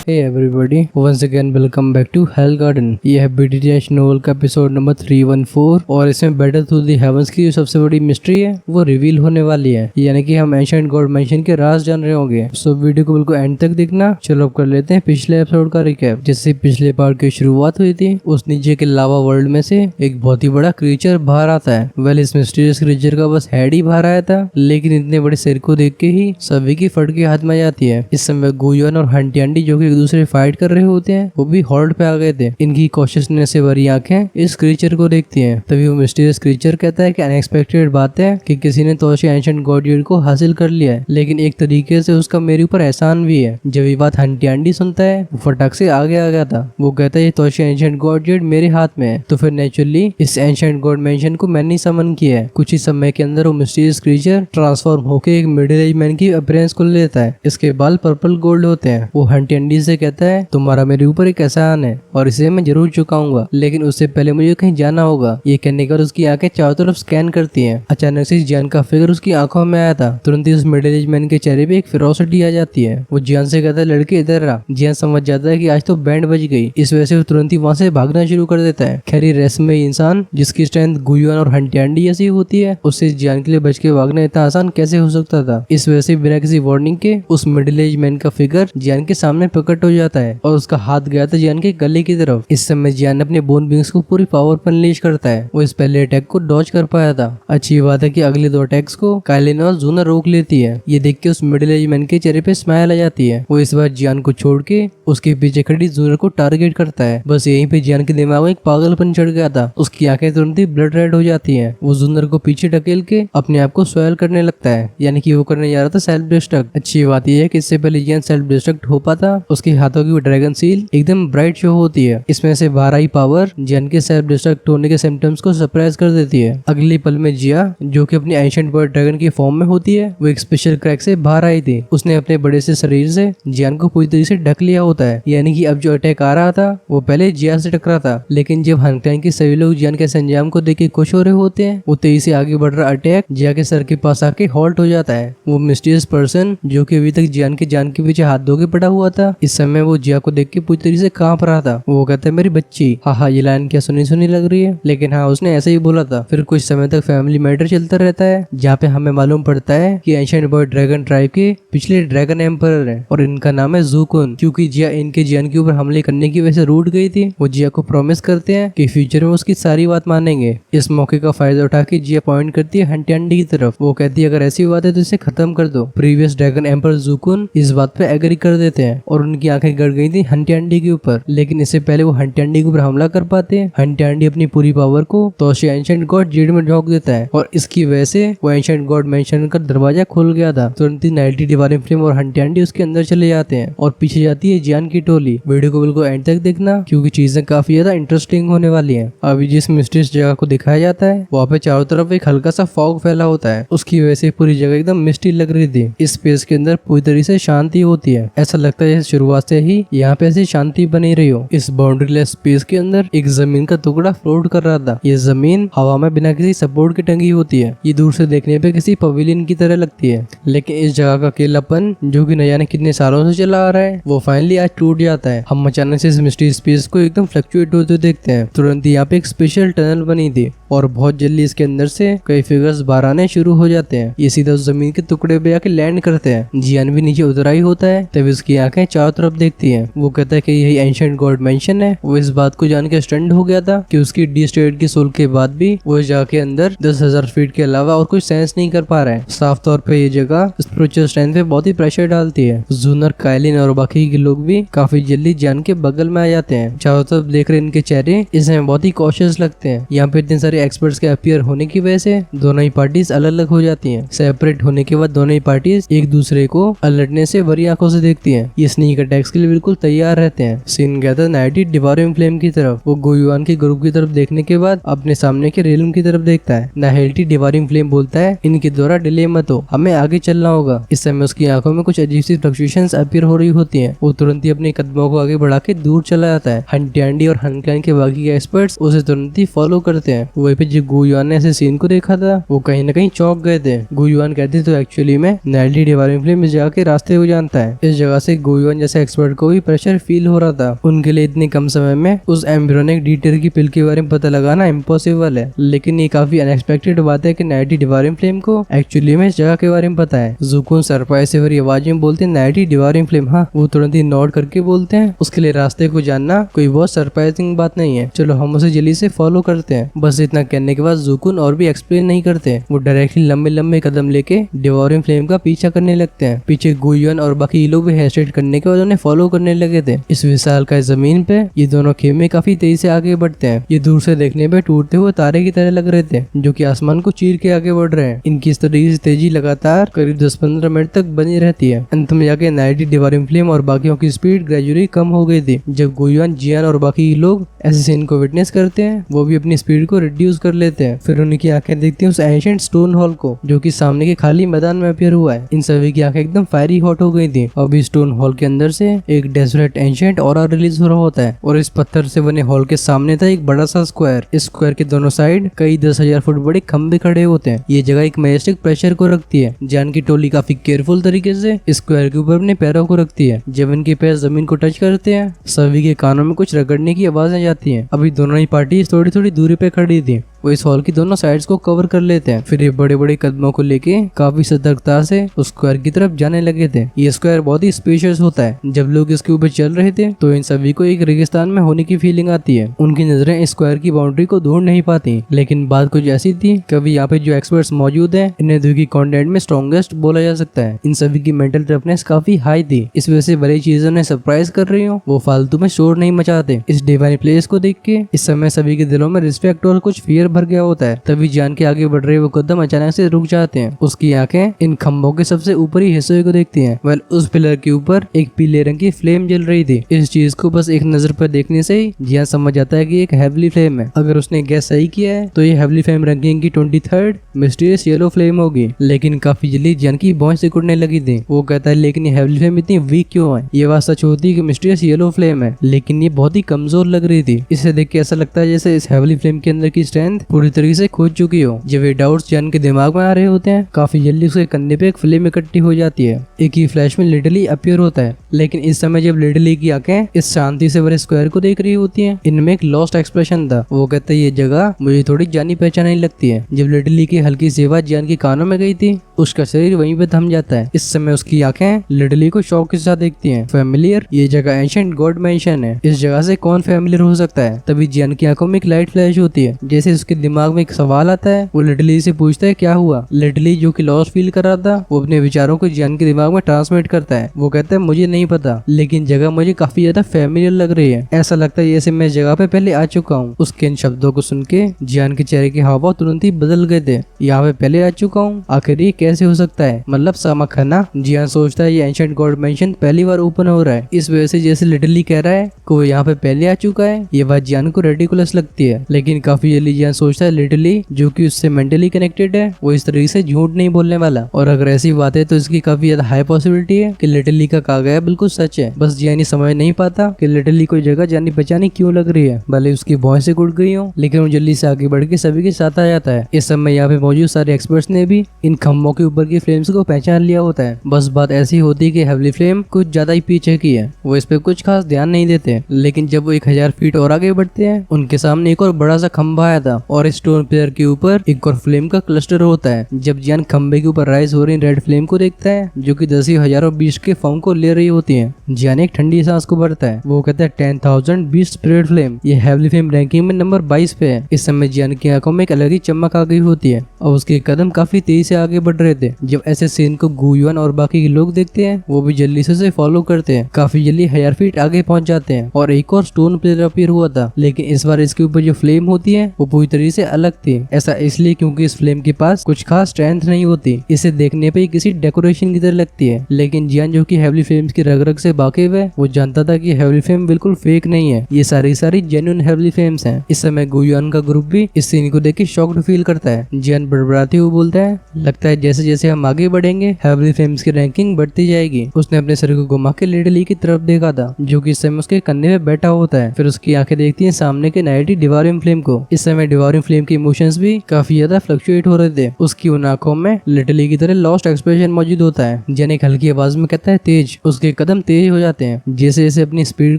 Hey everybody, once again welcome back to Hell Garden। ये है BTTH novel का episode number 314 और इसमें बैटल थ्रू द हेवंस की जो सबसे बड़ी मिस्ट्री है वो रिवील होने वाली है, यानी कि हम एंशिएंट गॉड मेंशन के राज जान रहे होंगे। सो वीडियो को बिल्कुल एंड तक देखना। चलो अब कर लेते हैं पिछले एपिसोड का रिकैप। जैसे पिछले पार्ट की शुरुआत हुई थी, उस नीचे के लावा वर्ल्ड में से एक बहुत ही बड़ा क्रीचर बाहर आता है। वेल इस मिस्टीरियस क्रीचर का बस हेड ही बाहर आया था, लेकिन इतने बड़े सिर को देख के ही सभी की फटके हाथ में जाती है। इस समय गुयुआन और हंटियांडी जो कि एक दूसरे फाइट कर रहे होते हैं वो भी हॉल्ट पे आ गए थे। इनकी कॉशियसनेस से भरी आंखें इस क्रीचर को देखती हैं। तभी वो मिस्टीरियस क्रीचर कहता है कि अनएक्सपेक्टेड बात है कि किसी ने तोशी एंशिएंट गॉड को हासिल कर लिया है, लेकिन एक तरीके से उसका मेरे ऊपर एहसान भी है। जब ये बात हंटियांडी सुनता है वो फटाक से आगे आ गया था। वो कहता है ये तोशी एंशिएंट गॉड मेरे हाथ में है, तो फिर नेचुरली इस एंशिएंट गॉड मेंशन को मैंने समन किया है। कुछ ही समय के अंदर वो मिस्टीरियस क्रीचर ट्रांसफॉर्म होकर एक मिडिल एज मैन की अपीयरेंस को लेता है। इसके बाल पर्पल गोल्ड होते हैं। वो हंटियांडी से कहता है तुम्हारा मेरे ऊपर एक एहसान है और इसे मैं जरूर चुकाऊंगा, लेकिन उससे पहले मुझे कहीं जाना होगा। ये कहने कर उसकी आंखें चारों तरफ स्कैन करती हैं। अचानक से जियान का फिगर उसकी आंखों में आया था। तुरंत ही उस मिडिल एज मैन के चेहरे पे एक फेरोसिटी आ जाती है। वो जियान से कहता है लड़के इधर रहा। जियान समझ जाता है कि आज तो बैंड बज गई। इस वजह से वो तुरंत ही वहां से भागना शुरू कर देता है। खैर रेस में इंसान जिसकी स्ट्रेंथ गुयुआन और हंटियांडी ऐसी होती है, उससे जियान के लिए बच के भागना इतना आसान कैसे हो सकता था। इस वजह से बिना किसी वार्निंग के उस मिडिल एज मैन का फिगर जियान के सामने प्रकट हो जाता है और उसका हाथ गया था जियान के गले की तरफ। इस समय जियान अपने बोन विंग्स को पूरी पावर पर अनलीश करता है। वो इस पहले अटैक को डॉज कर पाया था। अच्छी बात है कि अगले दो अटैक्स को काइलिन और जूनर रोक लेती है। ये देख के उस मिडिल एज मैन के चेहरे पे स्माइल आ जाती है। वो इस बार जियान को छोड़ के उसके पीछे खड़ी जूनर को टारगेट करता है। बस यहीं पे जियान के दिमाग में एक पागलपन चढ़ गया था। उसकी आंखें तुरंत ही ब्लड रेड हो जाती है। वो जूनर को पीछे ढकेल के अपने आप को स्वेल करने लगता है, यानी कि वो करने जा रहा था सेल्फ डिस्ट्रक्ट। अच्छी बात यह है कि इससे पहले जियान सेल्फ डिस्ट्रक्ट हो पाता, उसके हाथों की वो ड्रैगन सील एकदम ब्राइट शो होती है। इसमें से बाहर आई पावर जियान के सेल्फ डिस्ट्रक्ट होने के सिम्टम्स को सरप्राइज कर देती है। अगली पल में जिया जो कि अपनी एंशिएंट बर्ड ड्रैगन की फॉर्म में होती है, वो एक स्पेशल क्रैक से बाहर आई थी। उसने अपने बड़े से शरीर से जियान को पूरी तरीके से ढक लिया होता है, यानी कि अब जो अटैक आ रहा था वो पहले जिया से टकरा था। लेकिन जब हंटियांडी के सभी लोग जियान के संजाम को देख के खुश हो रहे होते हैं, वो तेजी से आगे बढ़ रहा अटैक जिया के सर के पास आके हॉल्ट हो जाता है। वो मिस्टीरियस पर्सन जो कि अभी तक जियान के जान के पीछे हाथ धो के पड़ा हुआ था, इस समय वो जिया को देख के पूरी तरीके से कांप रहा था। वो कहता है मेरी बच्ची। हाँ ये लाइन क्या सुनी सुनी लग रही है, लेकिन हाँ उसने ऐसे ही बोला था। फिर कुछ समय तक फैमिली मैटर चलता रहता है, जहाँ पे हमें मालूम पड़ता है कि एंशिएंट बर्ड ड्रैगन ट्राइब के पिछले ड्रैगन एम्परर है और इनका नाम है जूकुन। क्योंकि जिया इनके जियान के ऊपर हमले करने की वजह से रूठ गई थी, वो जिया को प्रॉमिस करते हैं कि फ्यूचर में उसकी सारी बात मानेंगे। इस मौके का फायदा उठा के जिया पॉइंट करती है हंटियांडी की तरफ। वो कहती है अगर ऐसी बात है तो इसे खत्म कर दो। प्रीवियस ड्रैगन एम्पर जूकुन इस बात पे एग्री कर देते हैं और उनकी आंखें गड़ गई थी हंटियांडी के ऊपर। लेकिन इससे पहले वो हंटियांडी के ऊपर हमला कर पाते हैं, हंटियांडी अपनी पूरी पावर को तोशी एंशिएंट गॉड जेड में झोंक देता है और इसकी वजह से वो एंशिएंट गॉड मेंशन का दरवाजा खुल गया था। तुरंत ही नाइटी डिवाइन फ्लेम और हंटियांडी उसके अंदर चले जाते हैं और पीछे जाती है जियान की टोली। वीडियो को बिल्कुल एंड तक देखना क्योंकि चीजें काफी ज्यादा इंटरेस्टिंग होने वाली है। अभी जिस मिस्टीरियस जगह को दिखाया जाता है वहाँ पे चारों तरफ एक हल्का सा फॉग फैला होता है। उसकी वजह से पूरी जगह एकदम मिस्टी लग रही थी। इस स्पेस के अंदर पूरी तरीके से शांति होती है। ऐसा लगता है जैसे शुरुआत से ही यहाँ पे ऐसी शांति बनी रही हो। इस बाउंड्रीलेस स्पेस के अंदर एक जमीन का टुकड़ा फ्लोट कर रहा था। ये जमीन हवा में बिना किसी सपोर्ट के टंगी होती है। ये दूर से देखने पे किसी पवेलियन की तरह लगती है, लेकिन इस जगह का अकेलापन जो कि न जाने कितने सालों से चला आ रहा है वो फाइनली आज टूट जाता है। हम अचानक से इस मिस्ट्री स्पेस को एकदम फ्लक्चुएट होते देखते हैं। तुरंत ही यहाँ पे एक स्पेशल टनल बनी थी और बहुत जल्दी इसके अंदर से कई फिगर्स बाहर आने शुरू हो जाते हैं। ये सीधा उस जमीन के टुकड़े पे आके लैंड करते हैं। जियान भी नीचे उतर आई होता है, तब इसकी आंखें चारों तरफ देखती हैं। वो कहता है कि यही एंशिएंट गॉड मेंशन है। वो इस बात को जान के स्टंड हो गया था कि उसकी डिस्ट्रॉयड की सोल के बाद भी वो इस जगह के अंदर 10,000 फीट के अलावा और कुछ सेंस नहीं कर पा रहा है। साफ तौर पे ये जगह स्पिरिचुअल स्ट्रेंथ पे बहुत ही प्रेशर डालती है। जूनर, काइलिन और बाकी के लोग भी काफी जल्दी जियान के बगल में आ जाते हैं। चारों तरफ देख रहे इनके चेहरे इसमें बहुत ही कॉशियस लगते हैं। यहाँ पे इतने सारे एक्सपर्ट्स के अपीयर होने की वजह से दोनों ही पार्टीज अलग अलग हो जाती हैं। सेपरेट होने के बाद दोनों ही पार्टीज एक दूसरे को अलटने से भरी आंखों से देखती हैं। ये स्नीक अटैक्स के लिए बिल्कुल तैयार रहते हैं। सीन गया था नाइटी डिवाइन फ्लेम की तरफ। वो गुयुआन के ग्रुप की तरफ देखने के बाद अपने सामने के रेलम की तरफ देखता है। नाइटी डिवाइन फ्लेम बोलता है इनके द्वारा डिले मत हो, हमें आगे चलना होगा। इस समय उसकी आंखों में कुछ अजीब सी फ्लक्चुएशंस अपीयर हो रही होती हैं। वो तुरंत ही अपने कदमों को आगे बढ़ा के दूर चला जाता है। हंटियांडी और हनक्लाइन के बाकी के एक्सपर्ट्स उसे तुरंत ही फॉलो करते हैं। वहीं पे जो गुयुआन ने ऐसे सीन को देखा था वो कहीं न कहीं चौंक गए थे। गुयुआन कहते तो एक्चुअली में नाइटी डिवाइन फ्लेम इस जगह के रास्ते को जानता है। इस जगह से गुयुआन जैसे जैसे एक्सपर्ट को भी प्रेशर फील हो रहा था। उनके लिए इतनी कम समय में उस एम्ब्रियोनिक डिटेल की पिल के बारे में पता लगाना इम्पॉसिबल है, लेकिन ये काफी अनएक्सपेक्टेड बात है कि नाइटी डिवारियम फ्लेम को एक्चुअली में इस जगह के बारे में पता है। ज़ुकुन सरप्राइज से भरी आवाज में बोलते हैं नाइटी डिवारियम फ्लेम। हाँ, वो तुरंत ही नोट करके बोलते हैं उसके लिए रास्ते को जानना कोई बहुत सरप्राइजिंग बात नहीं है, चलो हम उसे जल्दी से फॉलो करते हैं। बस इतना कहने के बाद ज़ुकुन और भी एक्सप्लेन नहीं करते, वो डायरेक्टली लंबे लंबे कदम लेके डिवारियम फ्लेम का पीछा करने लगते हैं। पीछे गुयुन और बाकी लोग भी हेजिटेट करने के बाद उन्हें फॉलो करने लगे थे। इस विशाल का जमीन पे ये दोनों खेमे काफी तेजी से आगे बढ़ते हैं। ये दूर से देखने पे टूटते हुए तारे की तरह लग रहे थे जो कि आसमान को चीर के आगे बढ़ रहे हैं। इनकी इस तरीके से तेजी लगातार करीब 10-15 मिनट तक बनी रहती है। अंत में जाके नाइटी डिवारियम फ्लेम और बाकियों की स्पीड ग्रेजुअली कम हो गई थी। जब गुयुन, जियान और बाकी लोग ऐसे सीन को विटनेस करते हैं, वो भी अपनी स्पीड को रिड्यूस कर लेते हैं। फिर उनकी आंखें देखती हैं उस एंशिएंट स्टोन हॉल को जो कि सामने के खाली मैदान में अपीयर हुआ है। इन सभी की आंखें एकदम फायरी हॉट हो गई थी। अभी स्टोन हॉल के अंदर से एक डेजर्ट एंशिएंट ऑरा रिलीज हो रहा होता है और इस पत्थर से बने हॉल के सामने था एक बड़ा सा स्क्वायर। इस स्क्वायर के दोनों साइड कई 10,000 फुट बड़े खंभे खड़े होते हैं। ये जगह एक मैजेस्टिक प्रेशर को रखती है। जान की टोली काफी केयरफुल तरीके से स्क्वायर के ऊपर अपने पैरों को रखती है। जब इनके पैर जमीन को टच करते हैं, सभी के कानों में कुछ रगड़ने की आवाजें जाती हैं। अभी दोनों ही पार्टी थोड़ी थोड़ी दूरी पे खड़ी थी। वो इस हॉल की दोनों साइड्स को कवर कर लेते हैं। फिर ये बड़े बड़े कदमों को लेके काफी सतर्कता से उस स्क्वायर की तरफ जाने लगे थे। ये स्क्वायर बहुत ही स्पेशियस होता है। जब लोग इसके ऊपर चल रहे थे तो इन सभी को एक रेगिस्तान में होने की फीलिंग आती है। उनकी नजरें इस स्क्वायर की बाउंड्री को ढूंढ नहीं पाती, लेकिन बात कुछ ऐसी थी कभी यहाँ पे जो एक्सपर्ट्स मौजूद है इन्हें द्वीप की कॉन्टिनेंट में स्ट्रॉन्गेस्ट बोला जा सकता है। इन सभी की मेंटल टफनेस काफी हाई थी। इस वजह से बड़ी चीजों ने सरप्राइज कर रही हो, वो फालतू में शोर नहीं मचाते। इस डिवाइन प्लेस को देख के इस समय सभी के दिलों में रिस्पेक्ट और कुछ फियर भर गया होता है। तभी जान के आगे बढ़ रहे वो कदम अचानक से रुक जाते हैं। उसकी आंखें इन खंभों के सबसे ऊपरी हिस्से को देखती हैं। वेल, उस पिलर के ऊपर एक पीले रंग की फ्लेम जल रही थी। इस चीज को बस एक नजर पर देखने से ही जियान समझ जाता है कि एक हेवली फ्लेम है। अगर उसने गैस सही किया है तो ये हेवली फ्लेम रैंकिंग की 23rd मिस्टीरियस येलो फ्लेम होगी। लेकिन काफी जल्दी जियान की भौं सिकुड़ने लगी थी। वो कहता है लेकिन ये हेवली फ्लेम इतनी वीक क्यों है? ये बात सच होती है कि मिस्टीरियस येलो फ्लेम है, लेकिन ये बहुत ही कमजोर लग रही थी। इसे देख के ऐसा लगता है जैसे इस हेवली फ्लेम के अंदर की स्ट्रेंथ पूरी तरीके से खो चुकी हो। जब ये डाउट्स जान के दिमाग में आ रहे होते हैं, काफी जल्दी उसके कंधे पे एक फ्लेम इकट्ठी हो जाती है। एक ही फ्लैश में लिटरली अपीयर होता है। लेकिन इस समय जब लिटरली की आंखें इस शांति से भरे स्क्वायर को देख रही होती हैं, इनमें एक लॉस्ट एक्सप्रेशन था। वो कहता है ये जगह मुझे थोड़ी जानी पहचानी लगती है। जब लिटरली की हल्की सी आवाज जान के कानों में गई थी, उसका शरीर वहीं पे थम जाता है। इस समय उसकी आंखें लिटरली को शौक के साथ देखती हैं। फेमिलियर, ये जगह एंशिएंट गॉड मेंशन है। इस जगह से कौन फेमिलियर हो सकता है? तभी जियान की आंखों में एक लाइट फ्लैश होती है। जैसे उसके दिमाग में एक सवाल आता है। वो लिटरली से पूछता है क्या हुआ? लिटरली जो कि लॉस फील कर रहा था, वो अपने विचारों को जियान के दिमाग में ट्रांसमिट करता है। वो कहता है मुझे नहीं पता, लेकिन जगह मुझे काफी ज्यादा फेमिलियर लग रही है। ऐसा लगता है जैसे मैं इस जगह पे पहले आ चुका हूँ। उसके इन शब्दों को सुन के जियान के चेहरे के हाव भाव तुरंत ही बदल गए थे। यहाँ पे पहले आ चुका हूँ, आखिर ये कैसे हो सकता है? मतलब सामक है ना? जियान सोचता है ये एंशिएंट गॉड मेंशन पहली बार ओपन हो रहा है। इस वजह से जैसे लिटरली कह रहा है कि वो यहाँ पे पहले आ चुका है, ये बात जियान को रेडिकुलस लगती है। लेकिन काफी जल्दी जियान सोचता है लिटरली जो कि उससे मेंटली कनेक्टेड है, वो इस तरीके से झूठ नहीं बोलने वाला। और अगर ऐसी बात है तो इसकी काफी ज्यादा हाई पॉसिबिलिटी है कि लिटरली का कहा गया बिल्कुल सच है। बस जियान ये समझ नहीं पाता कि लिटरली कोई जगह जानी पहचानी क्यों लग रही है। भले उसकी भौं से गुड़ गई हो, लेकिन वो जल्दी से आगे बढ़ के सभी के साथ आ जाता है। इस समय यहाँ पे मौजूद सारे एक्सपर्ट्स ने भी इन खम्भों के ऊपर की फ्लेम्स को पहचान लिया होता है। बस बात ऐसी होती है कि हेवली फ्लेम कुछ ज्यादा ही पीछे की है, वो इस पे कुछ खास ध्यान नहीं देते। लेकिन जब वो 1000 फीट और आगे बढ़ते हैं, उनके सामने एक और बड़ा सा खंभा आया था और स्टोन पिलर के ऊपर एक और फ्लेम का क्लस्टर होता है। जब जियान खंभे के ऊपर राइज हो रही रेड फ्लेम को देखता है जो कि 10,000 बीस्ट के फॉर्म को ले रही होती है, जियान एक ठंडी सांस को भरता है। वो कहता है 10,000 बीस्ट स्पिरिट फ्लेम। ये हेवली फ्लेम रैंकिंग में नंबर 22 पे है। इस समय जियान की आंखों में एक अलग ही चमक आ गई होती है और उसके कदम काफी तेजी से आगे बढ़ रहे थे। जब ऐसे सीन को गुयुन और बाकी के लोग देखते हैं, वो भी जल्दी से फॉलो करते हैं। काफी जल्दी 1000 फीट आगे पहुंच जाते हैं और एक और स्टोन पिलर अपीयर हुआ था। लेकिन इस बार इसके ऊपर जो फ्लेम होती है वो पूरी तरीके से अलग थी। ऐसा इसलिए क्योंकि इस फ्लेम के पास कुछ खास स्ट्रेंथ नहीं होती। इसे देखने पे किसी डेकोरेशन की तरह लगती है। लेकिन जियान जो कि हेवली फ्लेम्स की रग रग से वाकिफ है, वो जानता था कि हेवली फ्लेम बिल्कुल फेक नहीं है। ये सारी जेन्युइन हेवली फ्लेम्स हैं। इस समय गुयुन का ग्रुप भी इस सीन को देख के शॉक्ड फील करता है। जियान बड़बड़ाते हुए बोलता है लगता है जैसे जैसे हम आगे बढ़ेंगे हेवली फ्लेम्स की रैंकिंग बढ़ती जाएगी। उसने अपने सर को घुमा के लिटरली की तरफ देखा था जो कि इस समय उसके कंधे पे बैठा होता है। फिर उसकी आंखें देखती हैं सामने के नाइटी डिवारियम फ्लेम को। इस समय डिवारियम फ्लेम के इमोशंस भी काफी ज्यादा फ्लक्चुएट हो रहे थे। उसकी उन आंखों में लिटरली की तरह लॉस्ट एक्सप्रेशन मौजूद होता है। जियान एक हल्की आवाज में कहता है तेज। उसके कदम तेज हो जाते हैं। जैसे जैसे अपनी स्पीड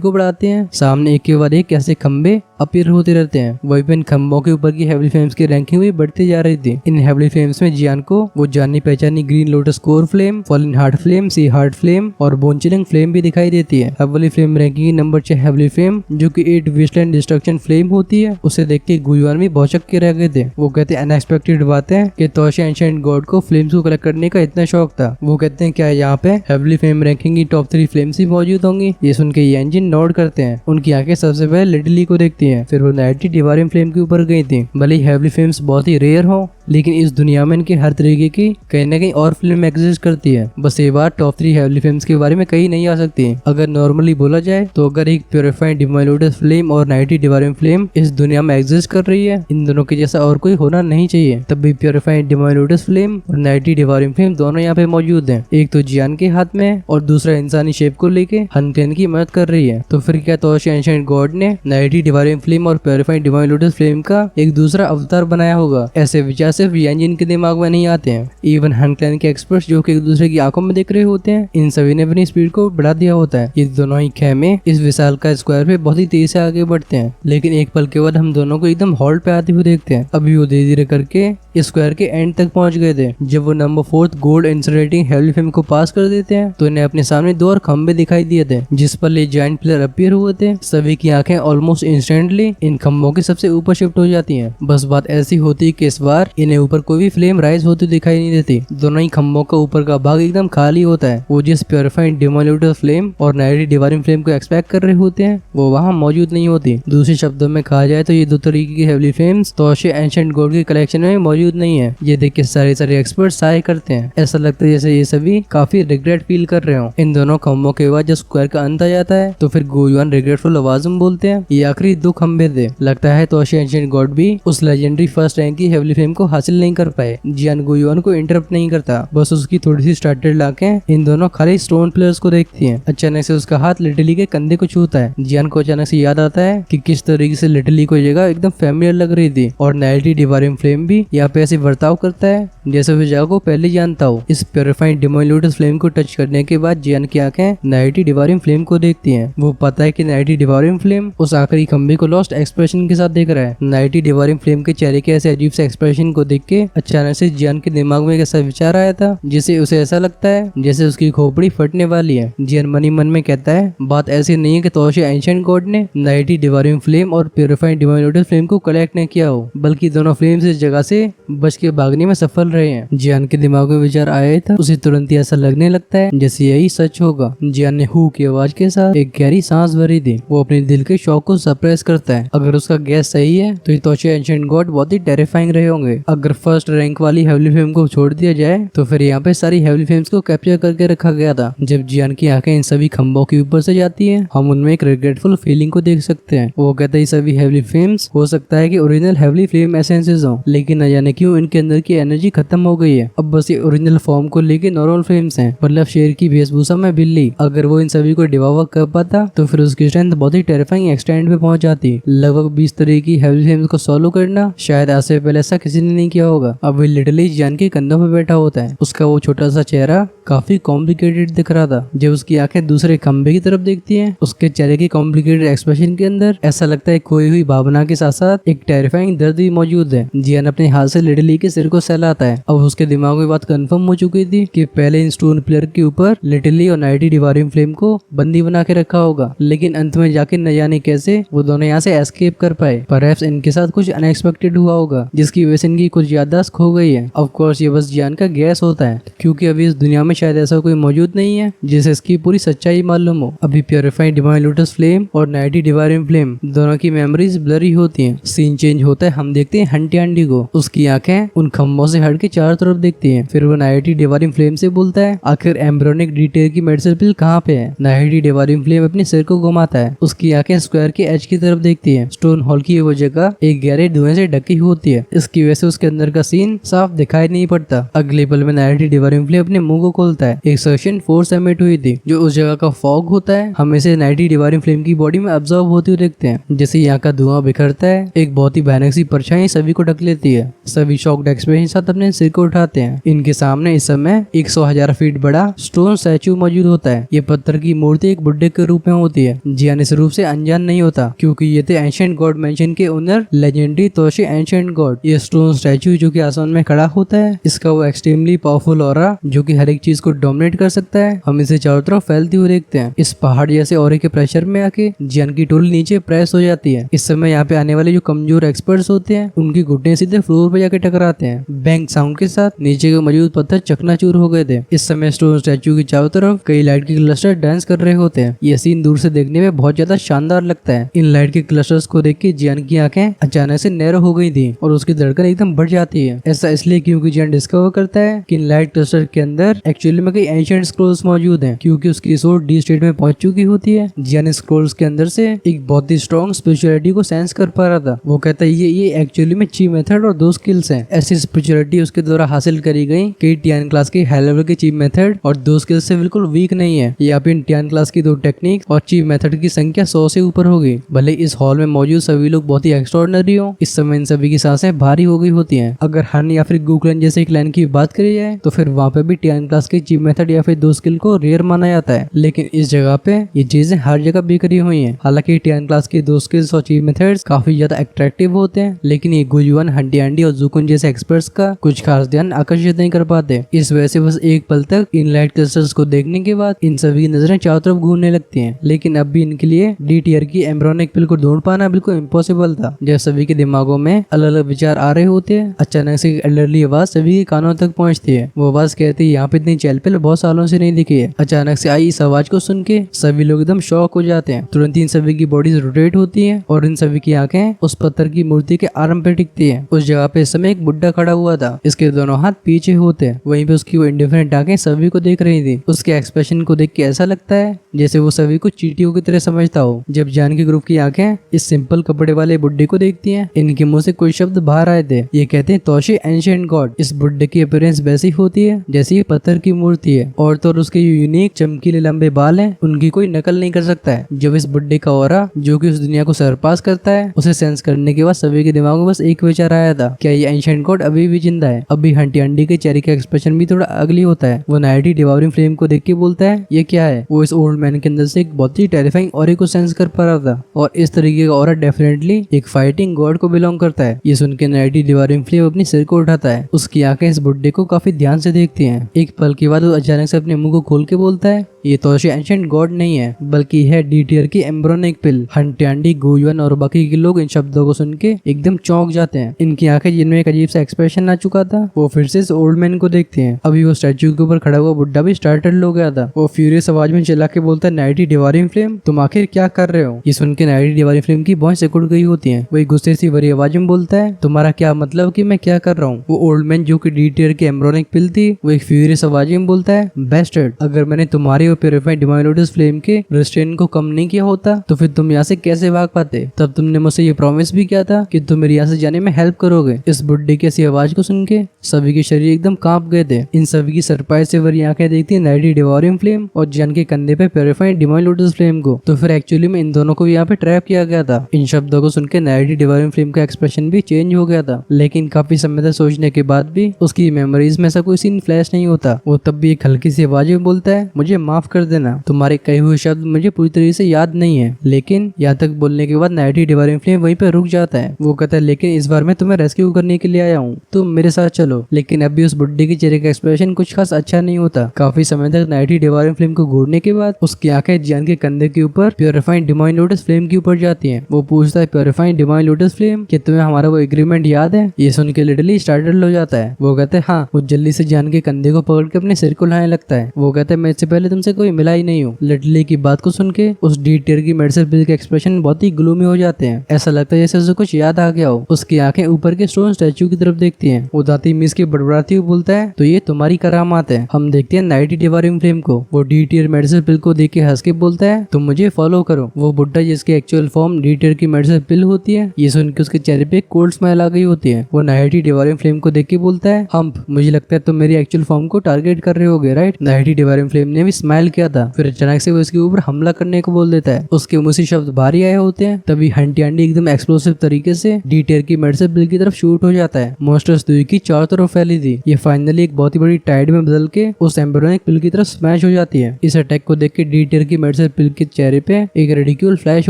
को बढ़ाते हैं, सामने एक के बाद एक ऐसे खंबे अपीयर होते रहते हैं। वहीं पे इन खंबों के ऊपर की हेवली फ्लेम्स की रैंकिंग भी बढ़ती जा रही थी। इन हेवली फ्लेम्स में जियान को वो जानी पहचानी green lotus core flame, fallen heart flame, sea heart flame और बोन चिलिंग फ्लेम भी दिखाई देती है। Heavenly flame ranking number 6 heavenly flame जो कि 8 वेस्टलैंड डिस्ट्रक्शन फ्लेम होती है, उसे देख के गुयुआन भी बहुत के रह गए थे। वो कहते हैं अनएक्सपेक्टेड बात है कि तोशी एंशिएंट गॉड को फ्लेम्स को कलेक्ट करने का इतना शौक था। वो कहते हैं क्या यहाँ पे हेवली फ्लेम रैंकिंग की टॉप 3 फ्लेम्स भी मौजूद होंगी। ये सुन के यांजिन नोट करते हैं। उनकी आंखें सबसे पहले लिटिली को देखती हैं, फिर वो नाइटी डिवारियम फ्लेम के ऊपर गई थी। भले ही हेवली फ्लेम्स बहुत ही रेयर हो, लेकिन इस दुनिया में इनके हर तरीके की कहीं ना कहीं और फ्लेम एग्जिस्ट करती है। बस ये बात टॉप 3 हेवली फ्लेम्स के बारे में कहीं नहीं आ सकती। अगर नॉर्मली बोला जाए तो अगर एक प्योरीफाइड डिवाइन लोटस फ्लेम और नाइटी डिवारियम फ्लेम इस दुनिया में एग्जिस्ट कर रही है, इन दोनों के जैसा और कोई होना नहीं चाहिए। तब भी प्योरीफाइड डिवाइन लोटस फ्लेम और नाइटी डिवारियम फ्लेम दोनों यहाँ पे मौजूद हैं। एक तो जियान के हाथ में और दूसरा इंसानी शेप को लेके हनटेन की मदद कर रही है। तो फिर क्या तोशी एंशिएंट गॉड ने नाइटी डिवारियम फ्लेम और प्योरीफाइड डिवाइन लोटस फ्लेम का एक दूसरा अवतार बनाया होगा? ऐसे विचार सिर्फ यांजिन के दिमाग में नहीं आते हैं। इवन हनक्लैन के एक्सपर्ट्स जो कि एक दूसरे की आंखों में देख रहे होते हैं, इन सभी ने अपनी स्पीड को बढ़ा दिया होता है। ये दोनों ही खेमे इस विशाल का स्क्वायर पे बहुत ही तेजी से आगे बढ़ते हैं, लेकिन एक पल के बाद हम दोनों को एकदम हॉल्ट पे आते हुए देखते हैं। अभी वो धीरे धीरे करके स्क्वायर के एंड तक पहुंच गए थे। जब वो number 4 gold insulating heavily flame को पास कर देते हैं तो इन्हें अपने सामने 2 और खंबे दिखाई दिए थे, जिस पर ये जायंट पिलर अपीयर हुए थे। सभी की आंखें ऑलमोस्ट इंस्टेंटली इन खंबों के सबसे ऊपर शिफ्ट हो जाती हैं। बस बात ऐसी होती है कि इस बार इन्हें ऊपर कोई भी फ्लेम राइज होती दिखाई नहीं देती। दोनों ही खंबों का ऊपर का भाग एकदम खाली होता है। वो जिस प्योरीफाइड डिवाइन लोटस फ्लेम और नाइटी डिवाइन फ्लेम को एक्सपेक्ट कर रहे होते हैं, वो वहाँ मौजूद नहीं होती। दूसरे शब्दों में कहा जाए तो ये 2 तरीके की heavily flames Toshi ancient God की कलेक्शन में मौजूद नहीं है। ये देख के सारे एक्सपर्ट साय करते हैं। ऐसा लगता है जैसे ये सभी काफी रिग्रेट फील कर रहे हो। इन दोनों खंबों के बाद जब स्क्वायर का अंत आ जाता है तो फिर गुयुआन रिग्रेटफुल आवाज में बोलते हैं, ये आखिरी 2 खंबे थे। लगता है तोशी एंशिएंट गॉड भी उस लेजेंडरी फर्स्ट रैंक की हेवली फ्लेम को हासिल नहीं कर पाए। जियान गुयुआन को इंटरप्ट नहीं करता, बस उसकी थोड़ी सी स्टार्टेड आंखें इन दोनों खाली स्टोन प्लेयर्स को देखती हैं। अचानक से उसका हाथ लिटिली के कंधे को छूता है। जियान को अचानक से याद आता है कि किस तरीके से लिटिली को जगह एकदम फैमिलियर लग रही थी, और नाइटी डिवाइन फ्लेम भी यहाँ पे ऐसे बर्ताव करता है जैसे उस जगह को पहले जानता हो। इस प्योरीफाइड डिवाइन लोटस फ्लेम को टच करने के बाद जियान की आंखें नाइटी डिवाइन फ्लेम को देखती हैं। वो पता है कि नाइटी डिवाइन फ्लेम उस आखिरी खंबे को लॉस्ट एक्सप्रेशन के साथ देख रहा है। नाइटी डिवाइन फ्लेम के चेहरे के ऐसे अजीब से एक्सप्रेशन को देख के अचानक से जियान के दिमाग में एक ऐसा विचार आया था जिसे उसे ऐसा लगता है जैसे उसकी खोपड़ी फटने वाली है। जियान मनी मन में कहता है, बात ऐसी नहीं है कि तोशी एंशिएंट गॉड ने नाइटी डिवाइन फ्लेम और प्योरीफाइड डिवाइन लोटस फ्लेम को कलेक्ट नहीं किया हो, बल्कि दोनों फ्लेम्स इस जगह से बच के भागने में सफल रहे हैं। जियान के दिमाग में विचार आया था, उसे तुरंत ही ऐसा लगने लगता है जैसे यही सच होगा। जियान ने हु की आवाज के साथ एक गहरी सांस भरी थी। वो अपने दिल के शौक को सप्रेस करता है। अगर उसका गैस सही है तो ये तोशी एंशिएंट गॉड बहुत ही टेरिफाइंग रहे होंगे। अगर फर्स्ट रैंक वाली हेवली फ्लेम को छोड़ दिया जाए तो फिर यहाँ पे सारी हेवली फ्लेम्स को कैप्चर करके रखा गया था। जब जियान की आंखें इन सभी खंबों के ऊपर से जाती हैं, हम उनमें एक रिग्रेटफुल फीलिंग को देख सकते हैं। वो कहते हैं सभी हेवली फ्लेम्स हो सकता है कि ओरिजिनल हेवली फ्लेम एसेंसेस हो, लेकिन न जाने क्यों इनके अंदर की एनर्जी खत्म हो गई है। अब बस ये ओरिजिनल फॉर्म को लेके नॉर्मल फ्लेम्स हैं, मतलब शेर की वेशभूषा में बिल्ली। अगर वो इन सभी को डिवावर कर पाता तो फिर उसकी स्ट्रेंथ बहुत ही टेरिफाइंग एक्सटेंड पे पहुंच जाती। लगभग 20 तरह की हेवली फ्लेम्स को सॉल्व करना शायद आज से पहले ऐसा किसी ने नहीं किया होगा। अब वो लिटरली जियान के कंधों पे बैठा होता है। उसका वो छोटा सा चेहरा काफी कॉम्प्लिकेटेड दिख रहा था। जब उसकी आंखें दूसरे खंबे की तरफ देखती हैं, उसके चेहरे के कॉम्प्लिकेटेड एक्सप्रेशन के अंदर ऐसा लगता है खोई हुई भावना के साथ साथ एक टेरिफाइंग दर्द भी मौजूद है। जियान अपने हाथ से लिटरली के सिर को सहलाता है। अब उसके दिमाग में बात कंफर्म हो चुकी थी कि पहले इन स्टोन पिलर के ऊपर लिटरली और नाइटी डिवाइन फ्लेम को बंदी बना के रखा होगा, लेकिन अंत में जाके न जाने कैसे वो दोनों यहाँ से एस्केप कर पाए। परहैप्स इनके साथ कुछ अनएक्सपेक्टेड हुआ होगा जिसकी वजह से इनकी कुछ याददाश्त खो गई है। ऑफ कोर्स ये बस जियान का गैस होता है, क्योंकि अभी इस दुनिया में शायद ऐसा कोई मौजूद नहीं है जिसे इसकी पूरी सच्चाई मालूम हो। अभी प्योरीफाइड डिवाइन लोटस फ्लेम और नाइटी डिवाइन फ्लेम दोनों की मेमोरीज ब्लरी होती हैं। सीन चेंज होता है, हम देखते हैं हंटी आंटी को। उसकी आंखें उन खंभों से हट के चारों तरफ देखती हैं। फिर वो नाइटी डिवाइन फ्लेम से बोलता है, आखिर एम्ब्रियोनिक डिटेल की मेडिसिन पिल कहाँ पे है? नाइटी डिवाइन फ्लेम अपने सिर को घुमाता है। उसकी आंखें स्क्वायर के एज की तरफ देखती है। स्टोन हॉल की वो जगह एक गहरे धुएं से ढकी होती है। इसकी वजह से उसके अंदर का सीन साफ दिखाई नहीं पड़ता। अगले पल में नाइटी डिवाइन फ्लेम अपने मुंह को खोलता है। एक सेशन फोर्स एमिट हुई थी जो उस जगह का फॉग होता है, हम इसे नाइटी डिवाइन फ्लेम की बॉडी में ऑब्जर्व होते हुए देखते हैं। जैसे यहाँ का धुआं बिखरता है, एक बहुत ही भयानक सी परछाई सभी को ढक लेती है। सभी शॉक्ड एक्सप्रेशन साथ अपने सिर को उठाते हैं। इनके सामने इस समय 100,000 फीट बड़ा स्टोन स्टैचू मौजूद होता है। ये पत्थर की मूर्ति एक बुड्ढे के रूप में होती है। जियान इस रूप से अनजान नहीं होता क्योंकि ये थे एंशिएंट गॉड मेंशन के owner legendary Toshi ancient God. ये स्टोन स्टैचू जो कि आसमान में खड़ा होता है, इसका वो एक्सट्रीमली पावरफुल ऑरा जो कि हर एक चीज को डोमिनेट कर सकता है, हम इसे चारों तरफ फैलती हुई देखते हैं। इस पहाड़ जैसे ऑरे के प्रेशर में आके जियान की टोली नीचे प्रेस हो जाती है। इस समय यहाँ पे आने वाले जो कमजोर एक्सपर्ट्स होते हैं उनकी घुटने सीधे फ्लोर पे जाके टकराते हैं। बैंग साउंड के साथ नीचे के मौजूद पत्थर चकनाचूर हो गए थे। इस समय स्टोन स्टैचू की चारों तरफ कई लाइट के क्लस्टर डांस कर रहे होते हैं। ये सीन दूर से देखने में बहुत ज्यादा शानदार लगता है। इन लाइट के क्लस्टर्स को देख के जियान की आंखें अचानक से नैरो हो गई थी और उसकी धड़कन एकदम बढ़ जाती है। ऐसा इसलिए क्योंकि जियान डिस्कवर करता है कि इन लाइट क्लस्टर के अंदर एक्चुअली में कई एंशिएंट स्क्रोल्स मौजूद हैं। क्योंकि उसकी सोल डी स्टेट में पहुंच चुकी होती है, जियान स्क्रोल्स के अंदर से एक बहुत ही स्ट्रॉन्ग स्पिरिचुअलिटी को सेंस कर पा रहा था। वो कहता है ये एक्चुअली में ची मेथड और दो स्किल्स हैं। ऐसी स्पिरिचुअलिटी उसके द्वारा हासिल करी गई कि टियान क्लास के हाई लेवल के ची मेथड और दो स्किल्स से बिल्कुल वीक नहीं है। यहाँ पे टियान क्लास की दो टेक्निक और ची मेथड की संख्या 100 से ऊपर होगी। भले इस हॉल में मौजूद सभी लोग बहुत ही एक्स्ट्राऑर्डिनरी हो, इस समय इन सभी की सांसें भारी हो गई होती हैं। अगर हन या फिर गुकलन जैसे एक लाइन की बात करी जाए तो फिर वहाँ पे भी टियान क्लास के ची मेथड या फिर दो स्किल को रेयर माना जाता है। लेकिन इस जगह पे ये चीजें हर जगह बिखरी हुई हैं। हालांकि टियान क्लास के दो स्किल्स और ची मेथड्स काफी ज्यादा अट्रैक्टिव होते हैं, लेकिन ये गुयुआन, हंटी एंडी और जुकुन जैसे एक्सपर्ट्स का कुछ खास ध्यान आकर्षित नहीं कर पाते। इस वजह से बस एक पल तक इन लाइट क्लस्टर्स को देखने के बाद इन सभी की नजरें चारों तरफ घूमने लगती हैं। लेकिन अब भी इनके लिए डी टीयर की एम्ब्रोनिक पिल को ढूंढ पाना बिल्कुल इम्पॉसिबल था। जब सभी के दिमागों में अलग अलग विचार आ रहे होते हैं, अचानक से एल्डरली आवाज सभी के कानों तक पहुंचती है। वो आवाज कहती है यहाँ पे इतनी चहल पहल बहुत सालों से नहीं दिखी है। अचानक से आई इस आवाज को सुन के सभी लोग एकदम शॉक हो जाते हैं। तुरंत इन सभी की बॉडीज रोटेट होती है और इन सभी की आंखें उस पत्थर की मूर्ति के आरंभ पे टिकती है। उस जगह पे इस समय एक बुड्ढा खड़ा हुआ था, इसके दोनों हाथ पीछे होते हैं। वहीं पे उसकी वो इंडिफरेंट आंखें सभी को देख रही थी। उसके एक्सप्रेशन को देख के ऐसा लगता है जैसे वो सभी को चींटियों की तरह समझता हो। जब जान के ग्रुप की आंखें इस सिंपल कपड़े वाले बुड्ढे को देखती हैं, इनके मुंह से कोई शब्द बाहर आए थे। ये कहते हैं तोशी एंशिएंट गॉड। इस बुड्ढे की अपीयरेंस वैसी होती है जैसे ये पत्थर की मूर्ति है और तो उसके यूनिक चमकीले लंबे बाल हैं, उनकी कोई नकल नहीं कर सकता है। जब इस बुड्ढे का ऑरा जो कि उस दुनिया को सरपास करता है, उसे सेंस करने के बाद सभी के दिमाग में बस एक विचार आया था, क्या ये एंशिएंट गॉड अभी भी जिंदा है? अभी हंटी अंडी के चेहरे का एक्सप्रेशन भी थोड़ा अगली होता है। वो नाइटी डिवाउरिंग फ्लेम को देख के बोलता है ये क्या है? वो इस ओल्ड मैन के अंदर से एक बहुत ही टेरिफाइंग ऑरे को सेंस कर पा रहा था और इस तरीके का ऑरा डेफिनेटली एक फाइटिंग गॉड को बिलोंग करता है। ये सुन के नाइटी डिवाउरिंग फ्लेम अपनी सिर को उठाता है। उसकी आंखें इस बुड्ढे को काफी ध्यान से देखती हैं। एक पल के बाद वो अचानक से अपने मुंह को खोल के बोलता है ये तोशी एंशिएंट गॉड नहीं है, बल्कि है डी टीयर की एम्ब्रोनिक पिल। हंटी, गुयुआन और बाकी के लोग इन शब्दों को सुन के एकदम चौंक जाते हैं। इनकी आंखें जिनमें एक अजीब सा एक्सप्रेशन आ चुका था, वो फिर से इस ओल्ड मैन को देखते हैं। अभी वो स्टैचू के ऊपर खड़ा हुआ बुड्ढा भी स्टार्टल हो गया था। वो फ्यूरियस आवाज में चिल्ला के बोलता है नाइटी डिवाउरिंग फ्लेम, तुम आखिर क्या कर रहे हो? ये सुन के नाइटी डिवाउरिंग फ्लेम की बहुत सिकुड़ गई होती है। वही गुस्से सी भरी आवाज में बोलता है तुम्हारा क्या मतलब कि मैं क्या कर रहा हूँ? वो ओल्ड मैन जो कि डी टीयर की एम्ब्रोनिक पिल थी, वो एक फ्यूरियस आवाज में बोलता है बेस्टर्ड, अगर मैंने तुम्हारी और प्यूरिफाइड डिवाइन लोटस फ्लेम के रेस्ट्रेंट को कम नहीं किया होता तो फिर तुम यहाँ से कैसे भाग पाते? तब तुमने मुझसे ये प्रॉमिस भी किया था कि तुम मेरे यहाँ से जाने में हेल्प करोगे। इस बुड्ढे की ऐसी आवाज को सुन के सभी के शरीर एकदम कांप गए थे। इन सभी की सरप्राइज से भरी आंखें देखती नाइटी डिवाउरिंग फ्लेम और जियान के कंधे पे प्यूरिफाइड डिवाइन लोटस फ्लेम को। तो फिर एक्चुअली में इन दोनों को यहाँ पे ट्रैप किया गया था। इन शब्दों को सुनकर नाइटी डिवाउरिंग फ्लेम का एक्सप्रेशन भी चेंज हो गया था, लेकिन काफी समय तक सोचने के बाद भी उसकी मेमोरीज में ऐसा कोई सीन फ्लैश नहीं होता। वो तब भी एक हल्की सी आवाज में बोलता है मुझे माफ कर देना, तुम्हारे कहे हुए शब्द मुझे पूरी तरीके से याद नहीं है। लेकिन यहाँ तक बोलने के बाद नाइटी डिवाउरिंग फ्लेम वहीं पे रुक जाता है। वो कहता है लेकिन इस बार मैं तुम्हें रेस्क्यू करने के लिए आया हूँ, तुम मेरे साथ चलो। लेकिन अब भी उस बुड्ढे के चेहरे का एक्सप्रेशन कुछ खास अच्छा नहीं होता। काफी समय तक नाइटी डिवाउरिंग फ्लेम को घूरने के बाद उसकी आंखें जियान के कंधे के ऊपर प्यूरिफाइड डिवाइन लोटस फ्लेम के ऊपर जाती हैं। वो पूछता है प्यूरिफाइड डिवाइन लोटस फ्लेम कि तुम्हें हमारा वो एग्रीमेंट याद है? ये सुन के लिटरली स्टार्टल हो जाता है। वो कहते हैं हाँ। वो जल्दी से जियान के कंधे को पकड़ के अपने सिर को हिलाने लगता है। वो कहते हैं मैं इससे पहले तुमसे कोई मिला ही नहीं हूँ। लिटरली की बात को सुन के उस डी टियर की मेडिसिन बिल के एक्सप्रेशन बहुत ही ग्लूमी हो जाते हैं। ऐसा लगता है जैसे उसे कुछ याद आ गया हो। उसकी आंखें ऊपर के स्टोन स्टैचू की तरफ देखती हैं। वो दाती मिस की बड़बड़ाती हुई बोलता है, तो ये तुम्हारी करामात है। हम देखते हैं नाइटी डिवारिंग फ्लेम को। वो डी टियर मेडिसिन बिल को देख के हंस के बोलता है, तुम मुझे फॉलो करो। वो बुड्ढा जिसकी एक्चुअल फॉर्म डी टियर की मेडिसिन बिल होती है, ये सुन के उसके चेहरे पे कोल्ड स्माइल आ गई होती है। वो नाइटी डिवारिंग फ्लेम को देख के बोलता है, हम्प, मुझे लगता है तुम मेरी एक्चुअल फॉर्म को टारगेट कर रहे होगे, राइट? नाइटी डिवारिंग फ्लेम ने भी स्माइल किया था, फिर अचानक से वो इसके ऊपर हमला करने को बोल देता है। उसके मुंह से शब्द बाहर ही आए होते हैं। तभी हंटी अंडी एकदम एक्सप्लोसिव तरीके से डी टियर की मेडिसिन बिल की तरफ शूट हो जाता है। मॉन्स्टर्स दुई की चारों तरफ फैली थी। ये फाइनली एक बहुत ही बड़ी टाइड में बदल के उस एम्ब्रियोनिक पिल की तरफ स्मैश हो जाती है। इस अटैक को देख के डी टियर की मेडिसिन पिल के चेहरे पे एक रेडिक्यूल फ्लैश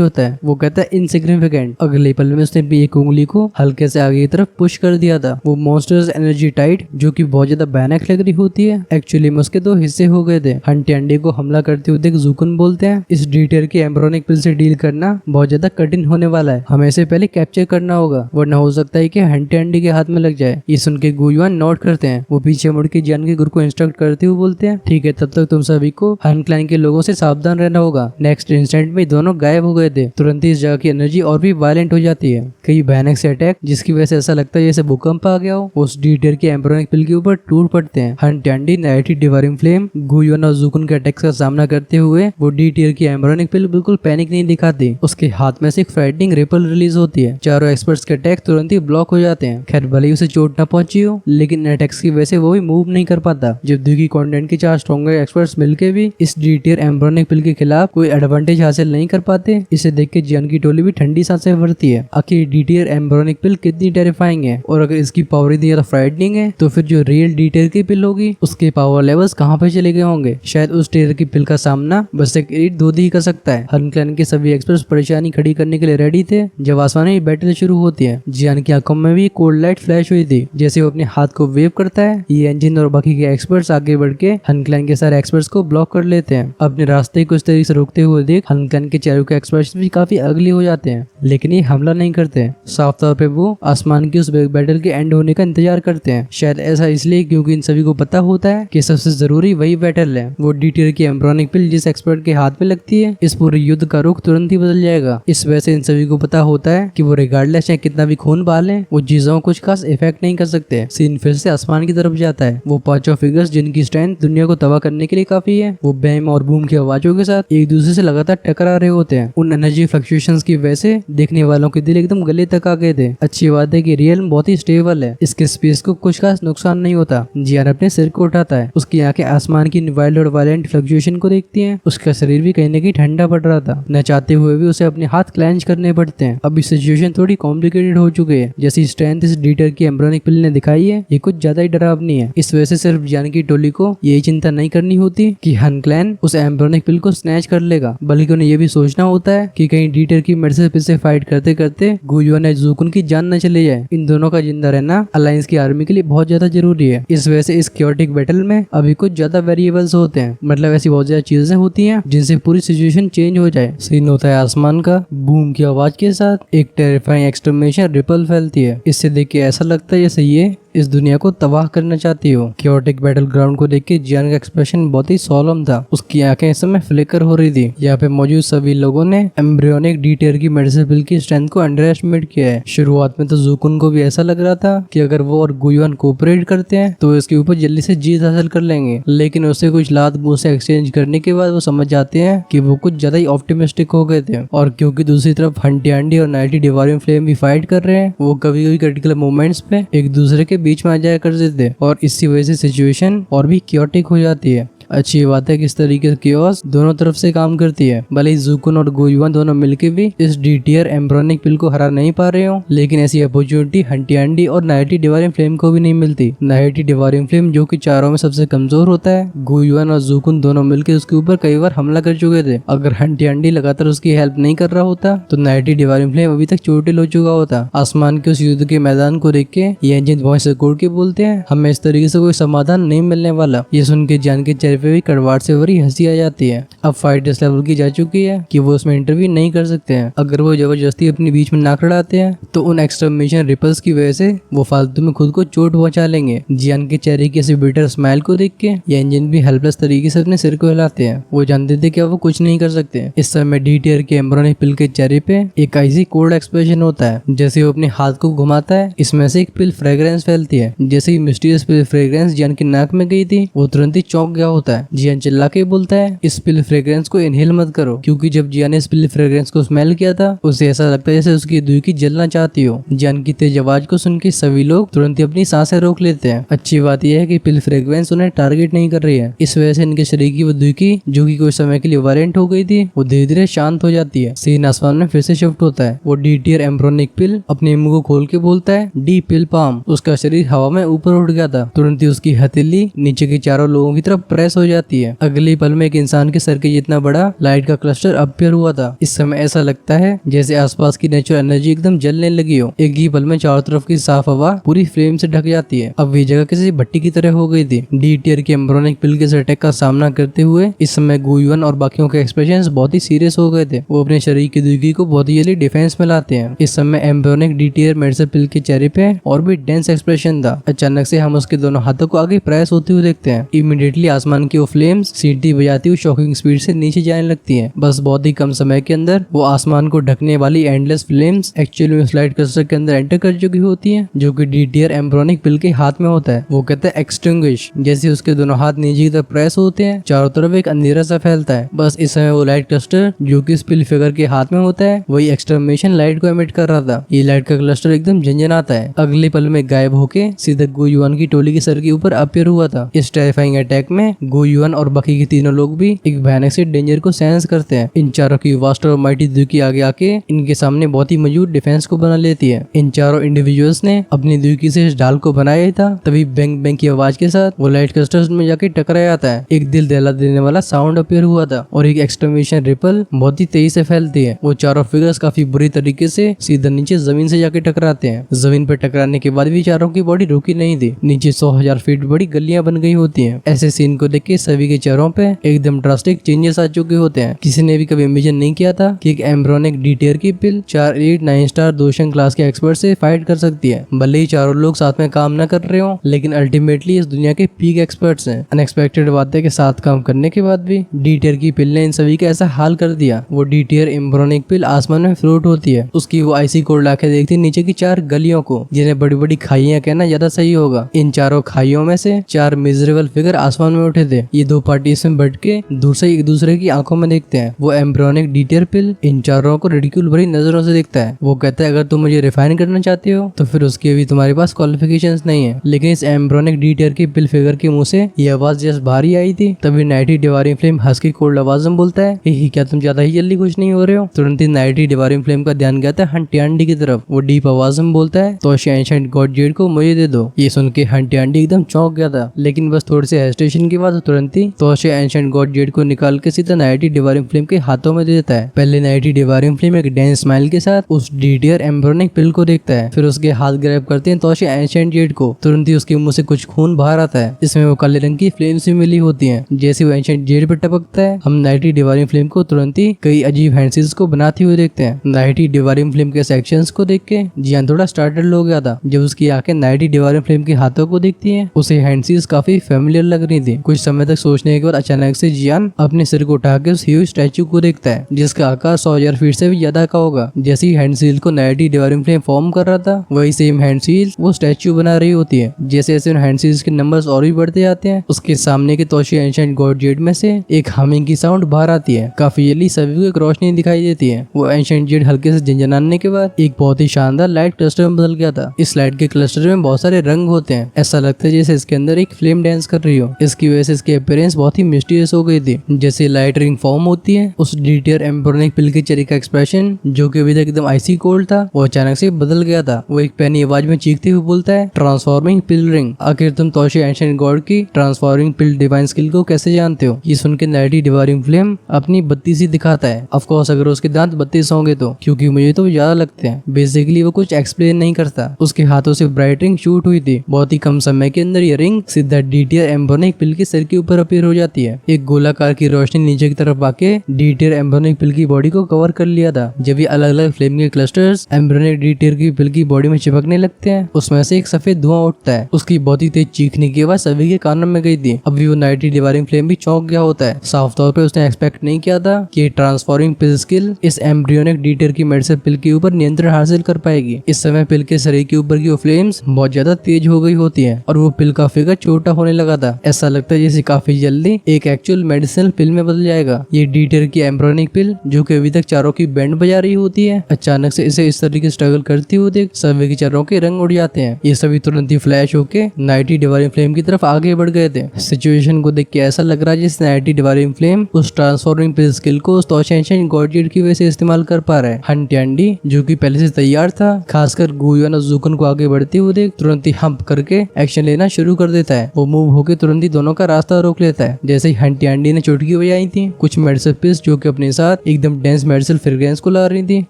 होता है। वो कहता है इनसिग्निफिकेंट। अगले पल में उसने भी एक उंगली को हल्के से आगे की तरफ पुश कर दिया था। वो मॉन्स्टर्स एनर्जी टाइड, जो कि बहुत ज्यादा भयानक लग रही होती है, एक्चुअली में उसके दो हिस्से हो गए थे। हंटी अंडे को हमला करते हुए देख जूकुन बोलते हैं, इस डी टियर के एम्ब्रियोनिक पिल से डील करना बहुत ज्यादा कठिन होने वाला है। हमें इसे पहले कैप्चर करना होगा, वरना हो सकता है कि हंटी अंडी के हाथ में लग जाए। ये सुन के गुयुआन नोट करते हैं। वो पीछे मुड़ के जियान के गुरु को इंस्ट्रक्ट करते हुए बोलते हैं, ठीक है, तब तक तुम सभी को हन क्लैन के लोगों से सावधान रहना होगा। नेक्स्ट इंस्टेंट में दोनों गायब हो गए थे। तुरंत ही इस जगह की एनर्जी और भी वायलेंट हो जाती है। कई भयानक से अटैक, जिसकी वजह से ऐसा लगता है जैसे भूकंप आ गया हो, उस डी टियर के एम्ब्रियोनिक पिल के ऊपर टूट पड़ते हैं। हंटी अंडी, नाइटी डिवारिंग फ्लेम, गुयुआन और जूकुन के अटैक्स का सामना करते हुए वो डी टियर की एम्ब्रियोनिक पिल बिल्कुल पैनिक नहीं दिखाती। उसके हाथ में से एक फ्राइटनिंग रिपल रिलीज होती है। चारों एक्सपर्ट्स के अटैक तुरंत ही ब्लॉक हो जाते हैं। खैर, भले ही उसे चोट न पहुंची हो, लेकिन इन अटैक्स की वजह से वो भी मूव नहीं कर पाता। जब द्विगी कॉन्टिनेंट के 4 स्ट्रॉन्गर एक्सपर्ट्स मिलकर भी इस डी टियर एम्ब्रियोनिक पिल के खिलाफ कोई एडवांटेज हासिल नहीं कर पाते, इसे देख के जियान की टोली भी ठंडी सांसें भरती है। आखिर डी टियर एम्ब्रियोनिक पिल कितनी टेरिफाइंग है, और अगर इसकी पावर इतनी ज्यादा फ्राइटनिंग है, तो फिर जो रियल डी टियर की पिल होगी उसके पावर लेवल्स कहाँ पे चले गए होंगे। शायद उस टियर की पिल का सामना बस एक एलिट दूध ही कर सकता है। हन क्लैन के सभी एक्सपर्ट्स परेशानी खड़ी करने के लिए रेडी थे जब आसमान में बैटल शुरू होती है। जियान की आंखों में भी कोल्ड लाइट फ्लैश हुई थी। जैसे वो अपने हाथ को वेव करता है, ये इंजन और बाकी के एक्सपर्ट्स आगे बढ़ के हन क्लैन के सारे एक्सपर्ट्स को ब्लॉक कर लेते हैं। अपने रास्ते को इस तरीके से रोकते हुए देख हन क्लैन के चारों के एक्सपर्ट्स भी काफी अगली हो जाते हैं, लेकिन ये हमला नहीं करते। साफ तौर पे वो आसमान की उस बैटल के एंड होने का इंतजार करते हैं। शायद ऐसा इसलिए क्योंकि इन सभी को पता होता है कि सबसे जरूरी वही बैटल है। वो डी टियर की एम्ब्रियोनिक पिल जिस एक्सपर्ट के हाथ में लगती है, इस पूरे युद्ध का रुख तुरंत ही बदल जाएगा। इस वजह से इन सभी को पता होता है कि वो रिगार्डलेस चाहे कितना भी खून बहालें, वो चीजों को कुछ खास इफेक्ट नहीं कर सकते। सीन फिर से आसमान की तरफ जाता है। वो पांचों फिगर्स जिनकी स्ट्रेंथ दुनिया को तबाह करने के लिए काफी है, वो बैम और बूम की आवाजों के साथ एक दूसरे से लगातार टकरा रहे होते हैं। उन एनर्जी फ्लक्चुएशंस की वजह से देखने वालों के दिल एकदम गले तक आ गए थे। अच्छी बात है कि रियल बहुत ही स्टेबल है, इसके स्पेस को कुछ खास नुकसान नहीं होता। जियान अपने सिर को उठाता है। उसकी आंखें आसमान की वाइल्ड और वायलेंट फ्लक्चुएशन को देखती हैं। उसका शरीर भी कहीं न कहीं ठंडा पड़ रहा था। न चाहते हुए भी उसे अपने हाथ क्लेंच करने पड़ते हैं। अब इस सिचुएशन थोड़ी कॉम्प्लिकेटेड हो चुकी है। जैसी स्ट्रेंथ इस डी टियर की एम्ब्रियोनिक पिल ने दिखाई है, ये कुछ ज्यादा ही डरावनी है। इस वजह से सिर्फ जियान की टोली को यही चिंता नहीं करनी होती कि हन क्लैन उस एम्ब्रियोनिक पिल को स्नैच कर लेगा, बल्कि उन्हें यह भी सोचना होता है कि कहीं डी टियर की मेडिसिन पिल से फाइट करते करते गुयुआन और जूकुन की जान न चले जाए। इन दोनों का जिंदा रहना अलायंस की आर्मी के लिए बहुत ज्यादा जरूरी है। इस वजह से इस क्योटिक बैटल में अभी कुछ ज्यादा वेरिएबल्स होते हैं, मतलब ऐसी बहुत ज्यादा चीजें होती हैं जिनसे पूरी सिचुएशन चेंज हो जाए। सीन होता है आसमान का। बूम की आवाज के साथ एक टेरिफाइंग एक्सटर्मिनेशन रिपल फैलती है। इससे देख के ऐसा लगता है जैसे ये इस दुनिया को तबाह करना चाहती हो। क्योटिक बैटल ग्राउंड को देख के जियान का एक्सप्रेशन बहुत ही सोलम था। उसकी आंखें इस समय फ्लिकर हो रही थी। यहाँ पे मौजूद सभी लोगों ने एम्ब्रियोनिक डी टियर की मेडिसिन पिल की स्ट्रेंथ को अंडर एस्टिमेट किया है। शुरुआत में तो जूकुन को भी ऐसा लग रहा था कि अगर वो और गुयुआन कोऑपरेट करते हैं तो इसके ऊपर जल्दी से जीत हासिल कर लेंगे, लेकिन उससे कुछ लात मुंह से एक्सचेंज करने के बाद वो समझ जाते हैं कि वो कुछ ज्यादा ही ऑप्टिमिस्टिक हो गए थे। और क्योंकि दूसरी तरफ हंटी अंडी और नाइटी डिवारिंग फ्लेम भी फाइट कर रहे हैं, वो कभी कभी क्रिटिकल मोमेंट्स पे एक दूसरे के बीच में आ जाया करते थे, और इसी वजह से सिचुएशन और भी क्योटिक हो जाती है। अच्छी बात है कि इस तरीके से कियोस दोनों तरफ से काम करती है। भले ही जूकुन और गुयुआन दोनों मिलकर भी इस डी टियर एम्ब्रियोनिक पिल को हरा नहीं पा रहे हो, लेकिन ऐसी अपॉर्चुनिटी हंटी अंडी और नाइटी डिवारिंग फ्लेम को भी नहीं मिलती। नाइटी डिवारिंग फ्लेम जो कि चारों में सबसे कमजोर होता है, गुयुआन और जूकुन दोनों मिलकर उसके ऊपर कई बार हमला कर चुके थे। अगर हंटी अंडी लगातार उसकी हेल्प नहीं कर रहा होता तो नाइटी डिवारिंग फ्लेम अभी तक चोटिल हो चुका होता। आसमान के उस युद्ध के मैदान को देख के ये इंजन वॉइस रिकॉर्ड के बोलते हैं, हमें इस तरीके से कोई समाधान नहीं मिलने वाला। ये सुन के जियान के चेहरे चेहरे पे भी कड़वाहट से भरी हंसी आ जाती है। अब फाइट इस लेवल की जा चुकी है कि वो उसमें इंटरव्यू नहीं कर सकते हैं। अगर वो जबरदस्ती अपने बीच में नाक लड़ाते हैं तो उन एक्सटर्मिनेशन रिपल्स की वजह से वो फालतू में खुद को चोट पहुंचा लेंगे। जियान के चेहरे की ऐसी बिटर स्माइल को देख के ये इंजन भी हेल्पलेस तरीके से अपने सिर को हिलाते हैं। वो जानते थे कि वो कुछ नहीं कर सकते। इस समय डी टियर के एम्ब्रियोनिक पिल के चेहरे पे एक आइसी कोल्ड एक्सप्रेशन होता है। जैसे वो अपने हाथ को घुमाता है, इसमें से एक पिल फ्रेग्रेंस फैलती है। जैसे ही मिस्टीरियस पिल फ्रेग्रेंस जियान की नाक में गई थी, वो तुरंत ही चौंक गया होता है। जियान चिल्ला के बोलता है इस पिल फ्रेग्रेंस को इनहेल मत करो, क्योंकि जब जियान ने इस पिल फ्रेग्रेंस को स्मेल किया था उसे ऐसा लगता है जैसे उसकी दुई की जलना चाहती हो। जियान की तेज आवाज को सुन के सभी लोग तुरंत ही अपनी सांसें रोक लेते हैं। अच्छी बात यह है कि पिल फ्रेग्रेंस उन्हें टारगेट नहीं कर रही है। इस वजह से इनके शरीर की वो दुई जो कि कुछ समय के लिए वायलेंट हो गई थी, वो धीरे धीरे शांत हो जाती है। सीन आसमान में फिर से शिफ्ट होता है। वो डी टियर एम्ब्रियोनिक पिल अपने मुंह को खोल के बोलता है डी पिल पाम। उसका शरीर हवा में ऊपर उठ गया था। तुरंत ही उसकी हथेली नीचे के चारों लोगों की तरफ प्रेस हो जाती है। अगले पल में एक इंसान के सर के जितना बड़ा लाइट का क्लस्टर अपीयर हुआ था। इस समय ऐसा लगता है जैसे आसपास की नेचुरल एनर्जी एकदम जलने लगी हो। एक ही पल में चारों तरफ की साफ हवा पूरी फ्लेम से ढक जाती है। अब ये जगह किसी भट्टी की तरह हो गई थी। डी टियर के एम्ब्रियोनिक पिल के अटैक का सामना करते हुए इस समय गुयुआन और बाकियों के एक्सप्रेशंस बहुत ही सीरियस हो गए थे। वो अपने शरीर की दुर्गी को बहुत ही जल्दी डिफेंस में लाते हैं। इस समय एम्ब्रियोनिक डी टियर मेडिसिन पिल के चेहरे पे और भी डेंस एक्सप्रेशन था। अचानक से हम उसके दोनों हाथों को आगे प्रेस होते हुए देखते हैं। इमीडिएटली आसमान की वो फ्लेम्स सीटी बजाती हुई शॉकिंग स्पीड से नीचे जाने लगती हैं। बस बहुत ही कम समय के अंदर वो आसमान को ढकने वाली एंडलेस फ्लेम्स एक्चुअली में स्लाइड क्लस्टर के अंदर एंटर कर चुकी होती हैं, जो कि डी टियर एम्ब्रियोनिक पिल के हाथ में होता है। वो कहता है एक्सटिंग्विश। जैसे उसके दोनों हाथ नीचे की तरफ प्रेस होते हैं, चारों तरफ एक अंधेरा सा फैलता है। बस इस समय वो लाइट क्लस्टर जो कि स्पिल फिगर के हाथ में होता है, वही एक्सटर्मिनेशन लाइट को एमिट कर रहा था। ये लाइट का क्लस्टर एकदम झंझनाता है। अगले पल में गायब होके सीधा गुयुआन की टोली के सर के ऊपर अपीयर हुआ था। इस टेरिफाइंग अटैक में गुयुआन और बाकी के तीनों लोग भी एक भयानक से डेंजर को सेंस करते हैं। इन चारों की वास्ट और माइटी दुकी आगे आके इनके सामने बहुत ही मजबूत डिफेंस को बना लेती है। इन चारों इंडिविजुअल्स ने अपनी दुकी से इस ढाल को बनाया था। तभी बैंग बैंग की आवाज के साथ वो लाइट क्लस्टर में जाके टकराया जाता है। एक दिल दहला देने वाला साउंड अपीयर हुआ था और एक एक्सटर्मिनेशन रिपल बहुत ही तेजी से फैलती है। वो चारों फिगर्स काफी बुरी तरीके से सीधा नीचे जमीन से जाके टकराते हैं। जमीन पर टकराने के बाद भी चारों की बॉडी रुकी नहीं थी। नीचे 100,000 फीट बड़ी गलियां बन गई होती हैं। ऐसे सीन को देख के सभी के चेहरों पे एकदम ड्रास्टिक चेंजेस आ चुके होते हैं। किसी ने भी कभी इमेजिन नहीं किया था कि एक एम्ब्रियोनिक डी टियर की पिल 4, 8, 9 स्टार दोशन क्लास के एक्सपर्ट से फाइट कर सकती है। भले ही चारों लोग साथ में काम न कर रहे हो, लेकिन अल्टीमेटली इस दुनिया के पीक एक्सपर्ट्स हैं। अनएक्सपेक्टेड बात है कि साथ काम करने के बाद भी डी टियर की पिल ने इन सभी का ऐसा हाल कर दिया। वो डी टियर एम्ब्रियोनिक पिल आसमान में फ्लोट होती है। उसकी वो आईसी कोल्ड आंखें देखती नीचे की 4 गलियों को, जिन्हें बड़ी बड़ी खाइयां कहना ज्यादा सही होगा। इन चारों खाइयों में से 4 मिजरेबल फिगर आसमान में उठे थे। ये 2 पार्टी इसमें बैठ के दूर से एक दूसरे की आंखों में देखते हैं। वो एम्ब्रियोनिक डी टियर पिल इन चारों को रिडिक्यूल भरी नजरों से देखता है। वो कहता है अगर तुम मुझे रिफाइन करना चाहते हो तो फिर उसके भी तुम्हारे पास क्वालिफिकेशंस नहीं है। लेकिन इस एम्ब्रियोनिक डी टियर की पिल फिगर के मुंह से ये आवाज जस्ट बाहर ही आई थी, तभी नाइटी डिवारिंग फ्लेम हंस की कोल्ड आवाज में बोलता है ही क्या तुम ज्यादा ही जल्दी खुश नहीं हो रहे हो। तुरंत ही नाइटी डिवारिंग फ्लेम का ध्यान गया था हंटियांडी की तरफ। वो डीप आवाज में बोलता है तो एंशिएंट गॉड जेड को मुझे दे दो। ये सुन के हंटियांडी एकदम चौंक गया था, लेकिन बस थोड़ी सी हेजिटेशन के बाद तुरंत ही तोशे एंशिएंट गॉड जेड को निकाल के सीधा नाइटी डिवारिंग फ्लेम के हाथों में दे देता है। पहले नाइटी डिवारिंग फ्लेम एक डेंस स्माइल के साथ उस डी टियर एम्ब्रियोनिक पिल को देखता है, फिर उसके हाथ ग्रैब करते हैं तोशे एंशिएंट जेड को। तुरंत ही उसके मुंह से कुछ खून बाहर आता है, इसमें वो काले रंग की फ्लेम्स भी मिली होती हैं। जैसे वो एंशिएंट जेड पे टपकता है, हम नाइटी डिवारिंग फ्लेम को तुरंत ही कई अजीब हैंडसीज को बनाते हुए देखते हैं। नाइटी डिवारिंग फ्लेम के सेक्शंस को देख के जियान थोड़ा स्टार्टल हो गया था। जब उसकी आंखें नाइटी डिवारिंग फ्लेम के हाथों को देखती हैं, उसे हैंडसीज काफी फेमिलियर लग रही थी। कुछ समय तक सोचने के बाद अचानक से जियान अपने सिर को उठा के उस ह्यूज स्टैचू को देखता है, जिसका आकार 100,000 फीट से भी ज्यादा का होगा। जैसे ही हैंडसील को नाइटी डिवारिंग फ्लेम फॉर्म कर रहा था, वही सेम हैंडसील वो स्टैचू बना रही होती है। जैसे जैसे उन हैंडसील्स के नंबर्स और भी बढ़ते जाते हैं, उसके सामने के तोशे एंशिएंट गॉड जेड में से एक हमिंग की साउंड बाहर आती है। काफी जल्दी सभी को एक रोशनी दिखाई देती है। वो एंशिएंट जेड हल्के से झंझनाने के बाद एक बहुत ही शानदार लाइट क्लस्टर में बदल गया था। इस लाइट के क्लस्टर में बहुत सारे रंग होते हैं। ऐसा लगता है जैसे इसके अंदर एक फ्लेम डांस कर रही हो। इसकी वजह से इसकी अपीयरेंस बहुत ही मिस्टीरियस हो गई थी। जैसे लाइट रिंग फॉर्म होती है, उस डी टियर एम्ब्रियोनिक पिल के चेहरे का एक्सप्रेशन जो कि अभी तक एकदम आइसी कोल्ड था, वो अचानक से बदल गया था। वो एक पैनी आवाज में चीखते हुए बोलता है ट्रांसफॉर्मिंग पिल रिंग। आखिर तुम तोशे एंशिएंट गॉड की ट्रांसफॉर्मिंग पिल डिवाइन स्किल को कैसे जानते हो? ये सुन के नाइटी डिवारिंग फ्लेम अपनी 32 ही दिखाता है। ऑफ कोर्स अगर उसके दांत 32 होंगे तो, क्योंकि मुझे तो ज्यादा लगते हैं। बेसिकली वो कुछ एक्सप्लेन नहीं करता। उसके हाथों से ब्राइट रिंग शूट हुई थी। बहुत ही कम समय के अंदर ये रिंग सीधा डी टियर एम्ब्रियोनिक पिल के सिर के ऊपर अपीयर हो जाती है। एक गोलाकार की रोशनी नीचे की तरफ आके डी-टियर एम्ब्रियोनिक पिल की बॉडी को कवर कर लिया था। जब ये अलग अलग फ्लेम के क्लस्टर्स एम्ब्रियोनिक डी-टियर की पिल की बॉडी में चिपकने लगते हैं, उसमें से एक सफेद धुआं उठता है। उसकी बहुत ही तेज चीखने की आवाज सभी के कानों में गई थी। अभी वो नाइटी डिवाइनिंग फ्लेम भी चौंक गया होता है। साफ तौर पे उसने एक्सपेक्ट नहीं किया था कि ट्रांसफॉर्मिंग पिल स्किल इस एम्ब्रियोनिक डी-टियर की मेडिसिन पिल के ऊपर नियंत्रण हासिल कर पाएगी। इस समय पिल के शरीर के ऊपर की वो फ्लेम्स बहुत ज्यादा तेज हो गई होती है और वो पिल का फिगर छोटा होने लगा था। ऐसा लगता है जैसे काफी जल्दी एक एक्चुअल मेडिसिनल पिल में बदल जाएगा। ये डी-टियर की एम्ब्रियोनिक पिल जो कि अभी तक चारों की बैंड बजा रही होती है, अचानक से इसे इस तरीके स्ट्रगल करती हुई देख सभी के चारों के रंग उड़ जाते हैं। ये सभी तुरंत ही फ्लैश होके नाइटी डिवाइनिंग फ्लेम की तरफ आगे बढ़ गए थे। सिचुएशन को देख के ऐसा लग रहा है जैसे नाइटी डिवाइनिंग फ्लेम उस ट्रांसफॉर्मिंग पिल स्किल को उस तोशेंशन गॉडजेट की वजह से इस्तेमाल कर पा रहा है। हंटियांडी जो कि पहले से तैयार था, खासकर गुयुआन और ज़ुकुन को आगे बढ़ते हुए देख तुरंत ही हम्प करके एक्शन लेना शुरू कर देता है। वो मूव होकर तुरंत ही दोनों का रास्ता रोक लेता है। जैसे ही हंटियांडी ने चुटकी बजाई थी, कुछ मेडिसिन पिल्स जो कि अपने साथ एकदम डेंस मेडिसिन फ्रेग्रेंस को ला रही थी,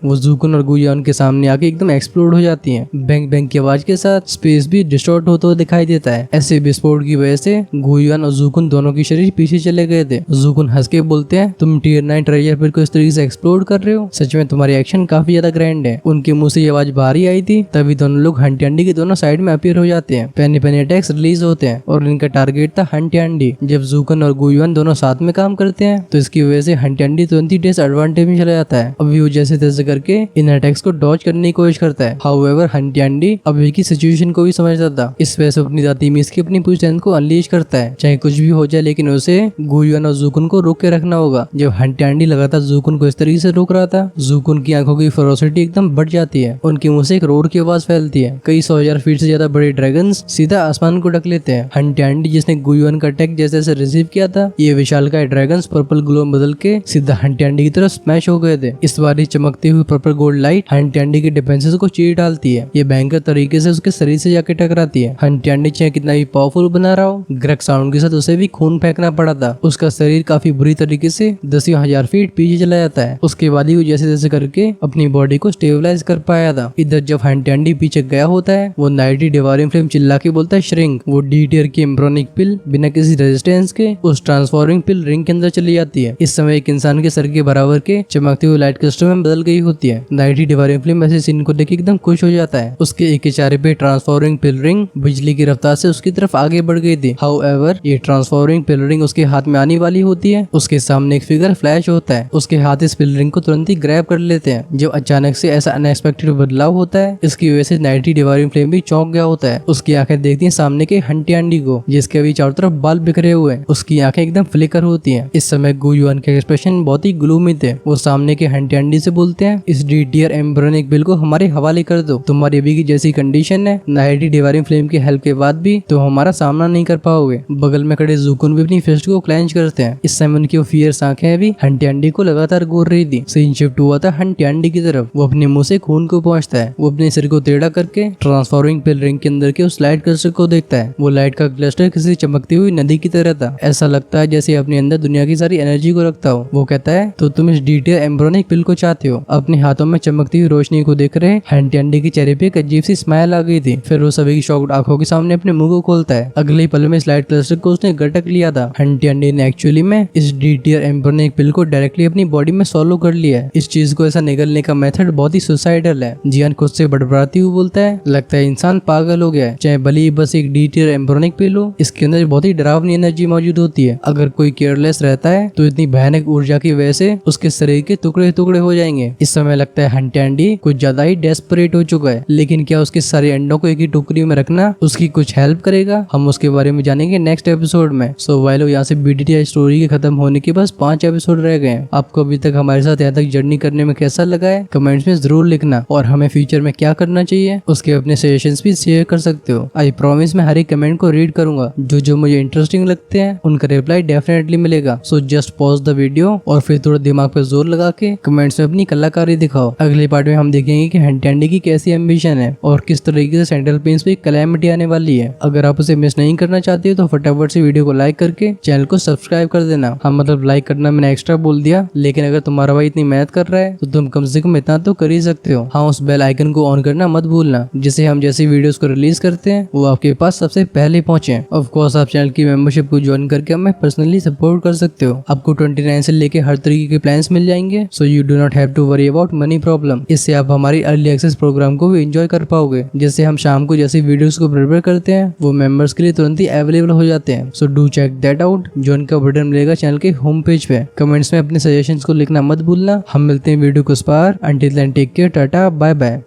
वो ज़ुकुन और गुयुआन के सामने आके एकदम एक्सप्लोड हो जाती हैं। बैंग बैंग की आवाज के साथ स्पेस भी डिस्टॉर्ट होता हुआ दिखाई देता है। ऐसे विस्फोट की वजह से गुयुआन और ज़ुकुन दोनों की शरीर पीछे चले गए थे। ज़ुकुन हंस के बोलते हैं, तुम टियर 9 ट्रेजर पिल को इस तरीके से एक्सप्लोड कर रहे हो, सच में तुम्हारी एक्शन काफी ज्यादा ग्रैंड है। उनके मुंह से ये आवाज बाहर ही आई थी, तभी दोनों लोग हंटियांडी के दोनों साइड में अपीयर हो जाते हैं। पेनी पेनी अटैक्स रिलीज होते हैं और इनका टारगेट था हंटियांडी। जब ज़ुकुन और गुयुआन दोनों साथ में काम करते हैं तो इसकी वजह से हंटियांडी तुरंत ही डिसएडवांटेज में चला जाता है। अभी वो जैसे तैसे करके इन अटैक्स को डॉज करने की कोशिश करता है। हाउएवर हंटियांडी अभी की सिचुएशन को भी समझता था, इस वजह से अपनी जाती मीस की अपनी पूरी स्ट्रेंथ को अनलीश करता है। चाहे कुछ भी हो जाए लेकिन उसे गुयुआन और ज़ुकुन को रोक के रखना होगा। जब हंटियांडी लगातार ज़ुकुन को इस तरीके से रोक रहा था, ज़ुकुन की आंखों की फेरोसिटी एकदम बढ़ जाती है। उनके मुंह से एक रोर की आवाज फैलती है। कई 100,000 फीट से ज्यादा बड़े ड्रैगन्स सीधा आसमान को ढक लेते हैं। हंटियांडी जिसने गुयुआन का अटैक जैसे जैसे रिसीव किया था, ये विशालकाय ड्रैगन्स पर्पल ग्लो में बदल के सीधा हंटियांडी की तरफ स्मैश हो गए थे। इस बार चमकती हुई पर्पल गोल्ड लाइट हंटियांडी के डिफेंसेस को चीर डालती है। ये भयंकर तरीके से उसके शरीर से जाके टकराती है। हंटियांडी चाहे कितना भी पावरफुल बना रहा हो, ग्रक साउंड के साथ उसे भी खून फेंकना पड़ा था। उसका शरीर काफी बुरी तरीके से 10,000 फीट पीछे चला जाता है। उसके बाद ही वो जैसे जैसे करके अपनी बॉडी को स्टेबलाइज कर पाया था। इधर जब हंटियांडी पीछे गया होता है, वो नाइटी डिवाइनिंग फ्लेम चिल्ला के बोलता है श्रिंक। वो डी-टियर की एम्ब्रियोनिक पिल बिना किसी रेजिस्टेंस के उस ट्रांसफॉर्मिंग पिल रिंग के अंदर चली जाती है। इस समय एक इंसान के सर के बराबर के चमकते हुए लाइट क्रिस्टल में बदल गई होती है। नाइटी डिवाइनिंग फ्लेम ऐसे सीन को देख एकदम खुश हो जाता है। उसके एक इशारे पे ट्रांसफॉर्मिंग पिल रिंग बिजली की रफ्तार से उसकी तरफ आगे बढ़ गई थी। हाउएवर ये ट्रांसफॉर्मिंग पिल रिंग उसके हाथ में आने वाली होती है। उसके सामने एक फिगर फ्लैश होता है। उसके हाथ इस पिल रिंग को तुरंत ही ग्रैब कर लेते हैं। जब अचानक से ऐसा अनएक्सपेक्टेड बदलाव होता है, इसकी वजह से नाइटी डिवाइनिंग फ्लेम भी चौंक गया होता है। उसकी आंखें देखती हैं सामने के हंटियांडी को, जिसके अभी चारों तरफ बाल बिखरे हुए हैं। उसकी आंखें एकदम फ्लिकर होती हैं। इस समय गुयुआन के एक्सप्रेशन बहुत ही ग्लूमी थे। वो सामने के हंटियांडी से बोलते हैं, इस डी-टियर एम्ब्रियोनिक पिल को हमारे हवाले कर दो। तुम्हारी अभी की जैसी कंडीशन है, नाइटी डिवाइनिंग फ्लेम की हेल्प के बाद भी तो हमारा सामना नहीं कर पाओगे। बगल में खड़े ज़ुकुन भी अपनी फिस्ट को क्लेंच करते हैं। इस समय उनकी वो फियर्स आंखें भी हंटियांडी को लगातार घूर रही थी। सीन शिफ्ट हुआ था हंटियांडी की तरफ। वो अपने मुंह से खून को पहुंचता है। वो अपने सिर को टेढ़ा करके ट्रांसफॉर्मिंग पिल रिंग के अंदर के उस लाइट क्लस्टर को देखता है। वो लाइट का क्लस्टर किसी चमकती हुई नदी की तरह था। ऐसा लगता है जैसे अपने अंदर दुनिया की सारी एनर्जी को रखता हो। वो कहता है, तो तुम इस डी-टियर एम्ब्रियोनिक पिल को चाहते हो। अपने हाथों में चमकती हुई रोशनी को देख रहे हंटियांडी के चेहरे पे एक अजीब सी स्माइल आ गई थी। फिर वो सभी की शॉक्ड आंखों के सामने अपने मुंह को खोलता है। अगले पल में इस लाइट क्लस्टर को उसने गटक लिया था। हंटियांडी ने एक्चुअली में इस डी-टियर एम्ब्रियोनिक पिल को डायरेक्टली अपनी बॉडी में सॉलो कर लिया है। इस चीज को ऐसा निगलने का मेथड बहुत ही सुसाइडल है। जियान खुद से बड़बड़ाती हुई बोलता है, लगता है इंसान पागल हो गया है। चाहे भले ही बस एक डी-टियर एम्ब्रियोनिक पिल हो, इसके अंदर बहुत ही डरावनी एनर्जी मौजूद होती है। अगर कोई केयरलेस रहता है तो इतनी भयानक ऊर्जा की वजह से उसके शरीर के टुकड़े टुकड़े हो जाएंगे। इस समय लगता है हंटियांडी कुछ ज्यादा ही डेस्परेट हो चुका है। लेकिन क्या उसके सारे अंडों को एक ही टोकरी में रखना उसकी कुछ हेल्प करेगा? हम उसके बारे में जानेंगे नेक्स्ट एपिसोड में। सो वाइलो यहाँ से बीडीटी स्टोरी के खत्म होने के बस 5 एपिसोड रह गए हैं। आपको अभी तक हमारे साथ यहाँ तक जर्नी करने में कैसा लगा है कमेंट्स में जरूर लिखना, और हमें फ्यूचर में क्या करना चाहिए उसके अपने सजेशंस भी शेयर कर सकते हो। आई प्रॉमिस मैं हर एक कमेंट को रीड करूंगा। जो मुझे इंटरेस्टिंग लगते हैं उनका रिप्लाई डेफिनेटली मिलेगा। So just pause the video और फिर थोड़ा दिमाग पे जोर लगा के कमेंट्स में अपनी कलाकारी दिखाओ। अगले पार्ट में हम देखेंगे कि हंटियांडी की कैसी एम्बिशन है और किस तरीके से सेंट्रल प्लेन्स पे कैलेमिटी आने वाली है। अगर आप उसे मिस नहीं करना चाहते हो तो फटाफट से वीडियो को लाइक करके चैनल को सब्सक्राइब कर देना। हाँ मतलब लाइक करना मैंने एक्स्ट्रा बोल दिया, लेकिन अगर तुम्हारा भाई इतनी मेहनत कर रहा है तो तुम कम से कम इतना तो कर ही सकते हो। हाँ उस बेल आइकन को ऑन करना मत भूलना, जिससे हम जैसे वीडियोस को रिलीज करते हैं वो आपके पास सबसे पहले पहुंचे। ऑफ कोर्स आप चैनल की मेंबर मेंबरशिप को ज्वाइन करके हमें पर्सनली सपोर्ट कर सकते हो। आपको 29 से लेके हर तरीके के प्लान्स मिल जाएंगे, so you do not have to worry about money problem. इससे आप हमारी अर्ली एक्सेस प्रोग्राम को भी एंजॉय कर पाओगे, जिससे हम शाम को जैसी वीडियोस को प्रिपेयर करते हैं वो मेंबर्स के लिए तुरंत ही अवेलेबल हो जाते हैं। So do check that out. Join का बटन मिलेगा चैनल के होम पेज पे। कमेंट्स में अपने सजेशंस को लिखना मत भूलना। हम मिलते हैं वीडियो को उस पार। Until then take care, ta-ta, bye bye.